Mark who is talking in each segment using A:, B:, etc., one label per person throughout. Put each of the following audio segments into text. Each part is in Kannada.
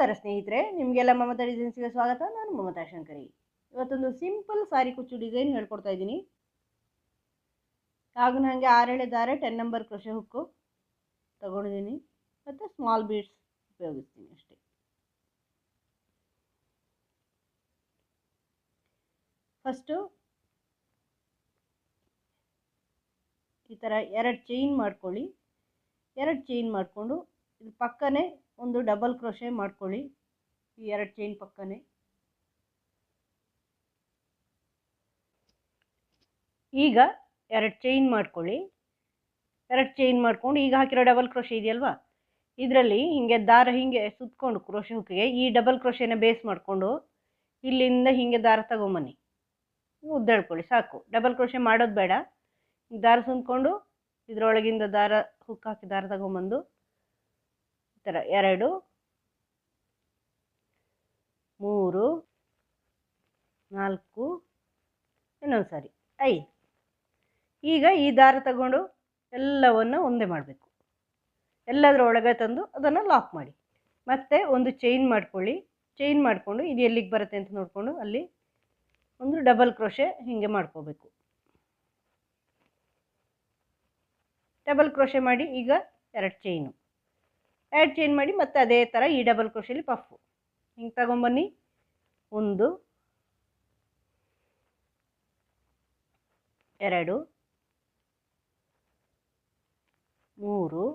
A: ನಮಸ್ಕಾರ ಸ್ನೇಹಿತರೆ, ನಿಮಗೆಲ್ಲ ಮಮತಾ ಡಿಸೈನ್ಸ್ಗೆ ಸ್ವಾಗತ. ನಾನು ಮಮತಾ ಶಂಕರಿ. ಇವತ್ತೊಂದು ಸಿಂಪಲ್ ಸಾರಿ ಕುಚ್ಚು ಡಿಸೈನ್ ಹೇಳ್ಕೊಡ್ತಾ ಇದ್ದೀನಿ. ಆಗಿನ ಹಾಗೆ 6 ಎಳೆ ದಾರ 10 ನಂಬರ್ ಕ್ರೋಶೆ ಹುಕ್ಕು ತಗೊಂಡಿದ್ದೀನಿ ಮತ್ತು ಸ್ಮಾಲ್ ಬೀಡ್ಸ್ ಉಪಯೋಗಿಸ್ತೀನಿ ಅಷ್ಟೇ. ಫಸ್ಟು ಈ ಥರ 2 ಚೈನ್ ಮಾಡ್ಕೊಳ್ಳಿ. 2 ಚೈನ್ ಮಾಡಿಕೊಂಡು ಇದು ಪಕ್ಕನೇ ಒಂದು ಡಬಲ್ ಕ್ರೋಶೆ ಮಾಡ್ಕೊಳ್ಳಿ. ಈ 2 ಚೈನ್ ಪಕ್ಕನೇ ಈಗ 2 ಚೈನ್ ಮಾಡ್ಕೊಳ್ಳಿ. 2 ಚೈನ್ ಮಾಡ್ಕೊಂಡು ಈಗ ಹಾಕಿರೋ ಡಬಲ್ ಕ್ರೋಶೆ ಇದೆಯಲ್ವಾ, ಇದರಲ್ಲಿ ಹಿಂಗೆ ದಾರ ಹಿಂಗೆ ಸುತ್ತಕೊಂಡು ಕ್ರೋಶೆ ಹುಕ್ಕಿಗೆ ಈ ಡಬಲ್ ಕ್ರೋಶೆನ ಬೇಸ್ ಮಾಡಿಕೊಂಡು ಇಲ್ಲಿಂದ ಹಿಂಗೆ ದಾರ ತಗೊಂಬನ್ನಿ. ಉದ್ದೇಳ್ಕೊಳ್ಳಿ ಸಾಕು, ಡಬಲ್ ಕ್ರೋಶೆ ಮಾಡೋದು ಬೇಡ. ದಾರ ಸುಂದ್ಕೊಂಡು ಇದರೊಳಗಿಂದ ದಾರ ಹುಕ್ ಹಾಕಿ ದಾರ ತಗೊಂಬಂದು ಈ ಥರ 2 3 4 ಇನ್ನೊಂದು ಸಾರಿ 5. ಈಗ ಈ ದಾರ ತಗೊಂಡು ಎಲ್ಲವನ್ನು ಒಂದೇ ಮಾಡಬೇಕು. ಎಲ್ಲದರ ಒಳಗೆ ತಂದು ಅದನ್ನು ಲಾಕ್ ಮಾಡಿ. ಮತ್ತೆ ಒಂದು ಚೈನ್ ಮಾಡ್ಕೊಳ್ಳಿ. ಚೈನ್ ಮಾಡಿಕೊಂಡು ಇದು ಎಲ್ಲಿಗೆ ಬರುತ್ತೆ ಅಂತ ನೋಡಿಕೊಂಡು ಅಲ್ಲಿ ಒಂದು ಡಬಲ್ ಕ್ರೋಶೆ ಹೀಗೆ ಮಾಡ್ಕೋಬೇಕು. ಡಬಲ್ ಕ್ರೋಶೆ ಮಾಡಿ ಈಗ 2 ಚೈನು 2 ಚೈನ್ ಮಾಡಿ ಮತ್ತೆ ಅದೇ ಥರ ಈ ಡಬಲ್ ಕ್ರೋಶೆಲಿ ಪಫು ಹಿಂಗೆ ತಗೊಂಬನ್ನಿ. 1 2 3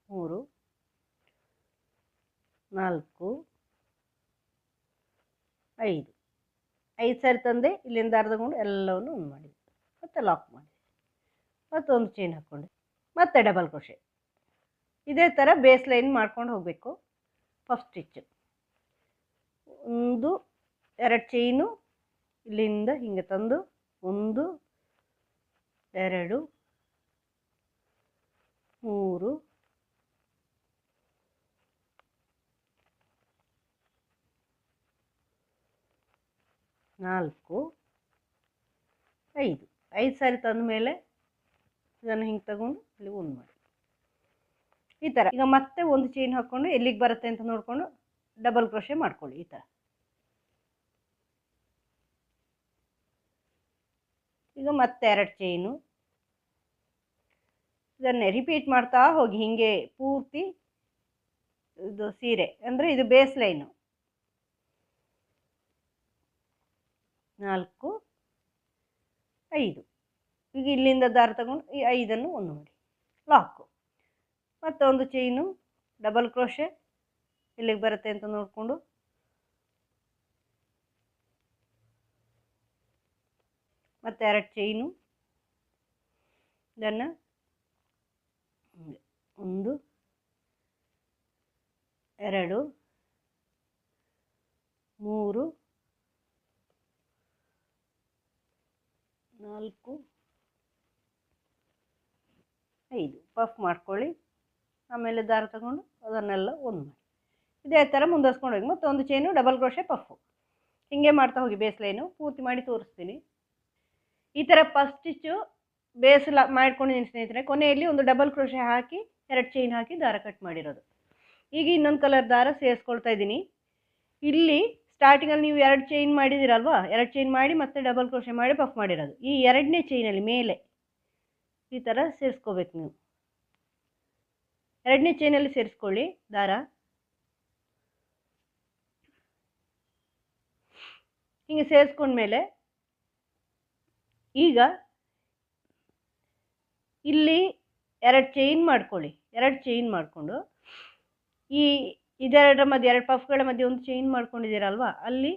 A: 3 4 5 ಸಾರಿ ತಂದೆ ಇಲ್ಲಿಂದ ದಾರ ತಗೊಂಡು ಎಲ್ಲವನ್ನು ಒಂದು ಮಾಡಿ ಮತ್ತೆ ಲಾಕ್ ಮಾಡಿ ಮತ್ತೊಂದು ಚೈನ್ ಹಾಕ್ಕೊಂಡು ಮತ್ತೆ ಡಬಲ್ ಕ್ರೋಶೆ. ಇದೇ ಥರ ಬೇಸ್ ಲೈನ್ ಮಾಡ್ಕೊಂಡು ಹೋಗಬೇಕು. ಫಸ್ಟ್ ಸ್ಟಿಚ್ಚು 1 2 ಚೈನು ಇಲ್ಲಿಂದ ಹಿಂಗೆ ತಂದು 1 2 3 4 5 ಸಾರಿ ತಂದ ಮೇಲೆ ಇದನ್ನು ಹಿಂಗೆ ತಗೊಂಡು ಇಲ್ಲಿ ಒಂದು ಮಾಡಿ ಈ ಥರ. ಈಗ ಮತ್ತೆ ಒಂದು ಚೈನ್ ಹಾಕ್ಕೊಂಡು ಎಲ್ಲಿಗೆ ಬರುತ್ತೆ ಅಂತ ನೋಡಿಕೊಂಡು ಡಬಲ್ ಕ್ರೋಶೆ ಮಾಡ್ಕೊಳ್ಳಿ. ಈ ಥರ ಈಗ ಮತ್ತೆ 2 ಚೈನು ಇದನ್ನೇ ರಿಪೀಟ್ ಮಾಡ್ತಾ ಹೋಗಿ ಹಿಂಗೆ ಪೂರ್ತಿ ಇದು ಸೀರೆ ಅಂದರೆ ಇದು ಬೇಸ್ ಲೈನು. 4 5 ಈಗ ಇಲ್ಲಿಂದ ದಾರ ತಗೊಂಡು ಈ 5ಅನ್ನು ಒಂದು ಮಾಡಿ ಲಾಕು. ಮತ್ತೊಂದು ಚೈನು ಡಬಲ್ ಕ್ರೋಶೆ ಎಲ್ಲಿಗೆ ಬರುತ್ತೆ ಅಂತ ನೋಡಿಕೊಂಡು ಮತ್ತೆ 2 ಚೈನು ಇದನ್ನು 1 2 3 4 5 ಪಫ್ ಮಾಡ್ಕೊಳ್ಳಿ. ಆಮೇಲೆ ದಾರ ತಗೊಂಡು ಅದನ್ನೆಲ್ಲ ಒಂದು ಮಾಡಿ ಇದೇ ಥರ ಮುಂದುವರ್ಸ್ಕೊಂಡು ಹೋಗಿ ಮತ್ತೊಂದು ಚೈನು ಡಬಲ್ ಕ್ರೋಶೆ ಪಫು ಹೀಗೆ ಮಾಡ್ತಾ ಹೋಗಿ. ಬೇಸ್ ಲೈನು ಪೂರ್ತಿ ಮಾಡಿ ತೋರಿಸ್ತೀನಿ. ಈ ಥರ ಫಸ್ಟ್ ಸ್ಟಿಚ್ಚು ಬೇಸ್ ಮಾಡ್ಕೊಂಡಿದ್ದೀನಿ ಸ್ನೇಹಿತರೆ. ಕೊನೆಯಲ್ಲಿ ಒಂದು ಡಬಲ್ ಕ್ರೋಶೆ ಹಾಕಿ 2 ಚೈನ್ ಹಾಕಿ ದಾರ ಕಟ್ ಮಾಡಿರೋದು. ಈಗ ಇನ್ನೊಂದು ಕಲರ್ ದಾರ ಸೇರಿಸ್ಕೊಳ್ತಾ ಇದ್ದೀನಿ. ಇಲ್ಲಿ ಸ್ಟಾರ್ಟಿಂಗಲ್ಲಿ ನೀವು 2 ಚೈನ್ ಮಾಡಿದ್ದೀರಲ್ವಾ, 2 ಚೈನ್ ಮಾಡಿ ಮತ್ತೆ ಡಬಲ್ ಕ್ರೋಶೆ ಮಾಡಿ ಪಫ್ ಮಾಡಿರೋದು. ಈ 2ನೇ ಚೈನಲ್ಲಿ ಮೇಲೆ ಈ ಥರ ಸೇರಿಸ್ಕೋಬೇಕು ನೀವು. 2ನೇ ಚೈನಲ್ಲಿ ಸೇರಿಸ್ಕೊಳ್ಳಿ ದಾರ. ಹಿಂಗೆ ಸೇರಿಸ್ಕೊಂಡ್ಮೇಲೆ ಈಗ ಇಲ್ಲಿ 2 ಚೈನ್ ಮಾಡ್ಕೊಳ್ಳಿ. 2 ಚೈನ್ ಮಾಡಿಕೊಂಡು ಈ ಇದೆರಡರ ಮಧ್ಯೆ 2 ಪಫ್ಗಳ ಮಧ್ಯೆ ಒಂದು ಚೈನ್ ಮಾಡ್ಕೊಂಡಿದ್ದೀರಲ್ವಾ, ಅಲ್ಲಿ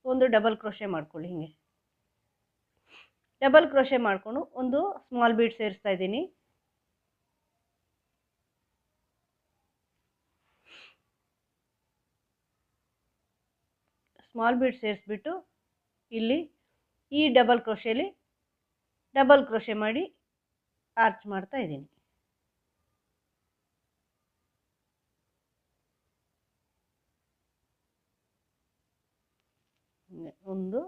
A: ಒಂದು ಡಬಲ್ ಕ್ರೋಶೆ ಮಾಡ್ಕೊಳ್ಳಿ. ಹಿಂಗೆ ಡಬಲ್ ಕ್ರೋಶೆ ಮಾಡಿಕೊಂಡು ಒಂದು ಸ್ಮಾಲ್ ಬೀಡ್ ಸೇರಿಸ್ತಾ ಇದ್ದೀನಿ. ಸ್ಮಾಲ್ ಬೀಡ್ ಸೇರಿಸ್ಬಿಟ್ಟು ಇಲ್ಲಿ ಈ ಡಬಲ್ ಕ್ರೋಶೆಲಿ ಡಬಲ್ ಕ್ರೋಶೆ ಮಾಡಿ ಆರ್ಚ್ ಮಾಡ್ತಾ ಇದ್ದೀನಿ. ಒಂದು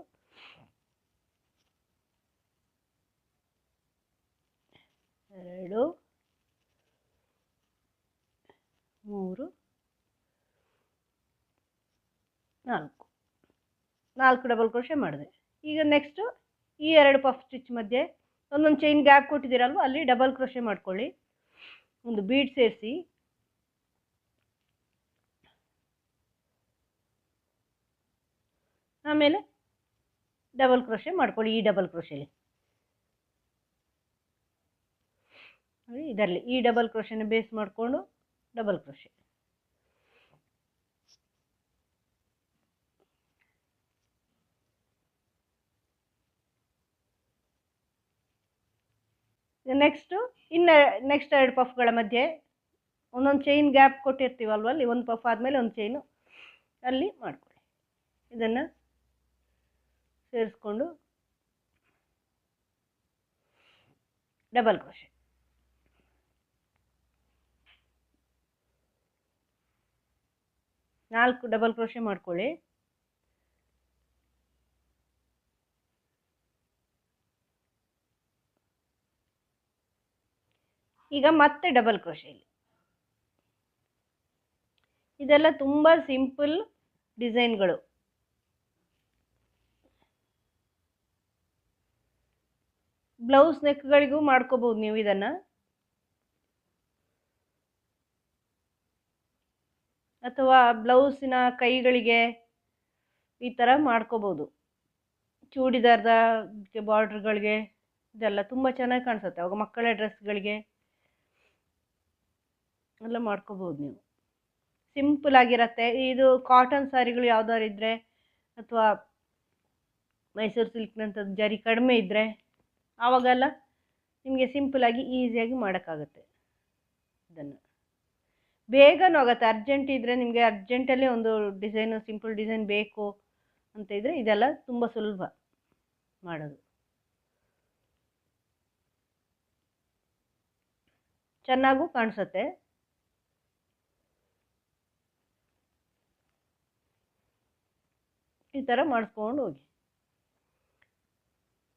A: 2 3 4 ಡಬಲ್ ಕ್ರೋಶೆ ಮಾಡಿದೆ. ಈಗ ನೆಕ್ಸ್ಟು ಈ 2 ಪಫ್ ಸ್ಟಿಚ್ ಮಧ್ಯೆ ಒಂದೊಂದು ಚೈನ್ ಗ್ಯಾಪ್ ಕೊಟ್ಟಿದ್ದೀರಲ್ವ, ಅಲ್ಲಿ ಡಬಲ್ ಕ್ರೋಶೆ ಮಾಡ್ಕೊಳ್ಳಿ. ಒಂದು ಬೀಡ್ ಸೇರಿಸಿ ಆಮೇಲೆ ಡಬಲ್ ಕ್ರೋಶೆ ಮಾಡ್ಕೊಳ್ಳಿ. ಈ ಡಬಲ್ ಕ್ರೋಶೆಲಿ ನೋಡಿ, ಇದರಲ್ಲಿ ಈ ಡಬಲ್ ಕ್ರೋಶೆನ ಬೇಸ್ ಮಾಡಿಕೊಂಡು ಡಬಲ್ ಕ್ರೋಶೆ. ನೆಕ್ಸ್ಟು ನೆಕ್ಸ್ಟ್ 2 ಪಫ್ಗಳ ಮಧ್ಯೆ ಒಂದೊಂದು ಚೈನ್ ಗ್ಯಾಪ್ ಕೊಟ್ಟಿರ್ತೀವಲ್ವ, ಅಲ್ಲಿ ಒಂದು ಪಫ್ ಆದಮೇಲೆ ಒಂದು ಚೈನು ಅಲ್ಲಿ ಮಾಡ್ಕೊಳ್ಳಿ. ಇದನ್ನು ಸೇರಿಸ್ಕೊಂಡು ಡಬಲ್ ಕ್ರೋಶೆ. ನಾಲ್ಕು ಡಬಲ್ ಕ್ರೋಶೆ ಮಾಡ್ಕೊಳ್ಳಿ. ಈಗ ಮತ್ತೆ ಡಬಲ್ ಕ್ರೋಶೆ. ಇದೆಲ್ಲ ತುಂಬ ಸಿಂಪಲ್ ಡಿಸೈನ್ಗಳು. ಬ್ಲೌಸ್ ನೆಕ್ಗಳಿಗೂ ಮಾಡ್ಕೋಬಹುದು ನೀವು ಇದನ್ನು, ಅಥವಾ ಬ್ಲೌಸಿನ ಕೈಗಳಿಗೆ ಈ ಥರ ಮಾಡ್ಕೋಬಹುದು. ಚೂಡಿದಾರದ ಬಾರ್ಡ್ರ್ಗಳಿಗೆ ಇದೆಲ್ಲ ತುಂಬ ಚೆನ್ನಾಗಿ ಕಾಣಿಸುತ್ತೆ. ಅವಾಗ ಮಕ್ಕಳ ಡ್ರೆಸ್ಗಳಿಗೆ ಎಲ್ಲ ಮಾಡ್ಕೋಬಹುದು ನೀವು. ಸಿಂಪಲ್ ಆಗಿರತ್ತೆ. ಇದು ಕಾಟನ್ ಸ್ಯಾರಿಗಳು ಯಾವ್ದಾದ್ರು ಇದ್ದರೆ, ಅಥವಾ ಮೈಸೂರು ಸಿಲ್ಕ್ನಂಥದ್ದು ಜರಿ ಕಡಿಮೆ ಇದ್ದರೆ, ಆವಾಗೆಲ್ಲ ನಿಮಗೆ ಸಿಂಪಲಾಗಿ ಈಸಿಯಾಗಿ ಮಾಡೋಕ್ಕಾಗುತ್ತೆ. ಇದನ್ನು ಬೇಗನೂ ಆಗುತ್ತೆ. ಅರ್ಜೆಂಟ್ ಇದ್ದರೆ, ನಿಮಗೆ ಅರ್ಜೆಂಟಲ್ಲಿ ಒಂದು ಡಿಸೈನು ಸಿಂಪಲ್ ಡಿಸೈನ್ ಬೇಕು ಅಂತ ಇದ್ದರೆ ಇದೆಲ್ಲ ತುಂಬ ಸುಲಭ ಮಾಡೋದು. ಚೆನ್ನಾಗೂ ಕಾಣಿಸುತ್ತೆ. ಈ ಥರ ಮಾಡಿಸ್ಕೊಂಡು ಹೋಗಿ.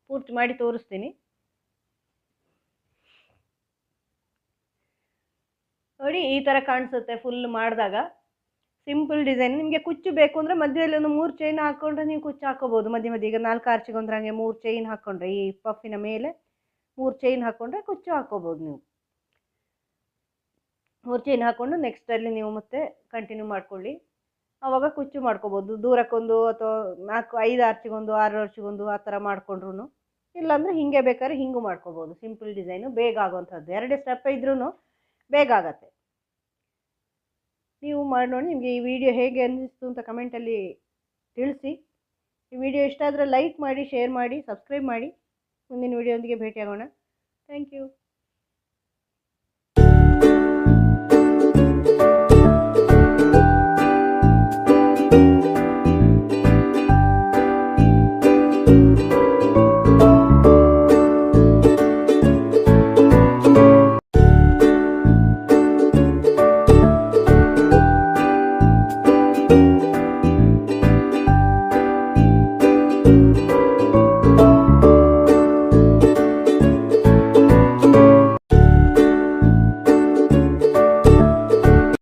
A: ಪೂರ್ತಿ ಮಾಡಿ ತೋರಿಸ್ತೀನಿ ನೋಡಿ. ಈ ಥರ ಕಾಣಿಸುತ್ತೆ ಫುಲ್ ಮಾಡಿದಾಗ. Simple design. ನಿಮಗೆ ಕುಚ್ಚು ಬೇಕು ಅಂದರೆ ಮಧ್ಯದಲ್ಲಿ ಒಂದು 3 ಚೈನ್ ಹಾಕ್ಕೊಂಡ್ರೆ ನೀವು ಕುಚ್ಚು ಹಾಕೋಬೋದು ಮಧ್ಯೆ ಮಧ್ಯೆ. ಈಗ 4 ಆರ್ಚಿಗೊಂದ್ರೆ ಹಾಗೆ 3 ಚೈನ್ ಹಾಕ್ಕೊಂಡ್ರೆ, ಈ ಪಫಿನ ಮೇಲೆ 3 ಚೈನ್ ಹಾಕ್ಕೊಂಡ್ರೆ ಕುಚ್ಚು ಹಾಕೋಬೋದು ನೀವು. 3 ಚೈನ್ ಹಾಕ್ಕೊಂಡು ನೆಕ್ಸ್ಟಲ್ಲಿ ನೀವು ಮತ್ತೆ ಕಂಟಿನ್ಯೂ ಮಾಡ್ಕೊಳ್ಳಿ. ಆವಾಗ ಕುಚ್ಚು ಮಾಡ್ಕೋಬೋದು. ದೂರಕ್ಕೊಂದು ಅಥವಾ 4 5 ಆರ್ಚಿಗೊಂದು 6 ಆರ್ಚಿಗೊಂದು ಆ ಥರ ಮಾಡಿಕೊಂಡ್ರು, ಇಲ್ಲಾಂದರೆ ಹೀಗೆ ಬೇಕಾದ್ರೆ ಹಿಂಗೂ ಮಾಡ್ಕೋಬೋದು. ಸಿಂಪಲ್ ಡಿಸೈನು ಬೇಗ ಆಗೋವಂಥದ್ದು. 2 ಸ್ಟೆಪ್ ಇದ್ರೂ ಬೇಗ ಆಗತ್ತೆ. ನೀವು ಮಾಡಿ ನೋಡಿ. ನಿಮಗೆ ಈ ವಿಡಿಯೋ ಹೇಗೆ ಅನ್ನಿಸ್ತು ಅಂತ ಕಮೆಂಟಲ್ಲಿ ತಿಳಿಸಿ. ಈ ವಿಡಿಯೋ ಇಷ್ಟ ಆದರೆ ಲೈಕ್ ಮಾಡಿ, ಶೇರ್ ಮಾಡಿ, ಸಬ್ಸ್ಕ್ರೈಬ್ ಮಾಡಿ. ಮುಂದಿನ ವಿಡಿಯೋದೊಂದಿಗೆ ಭೇಟಿಯಾಗೋಣ. Thank you.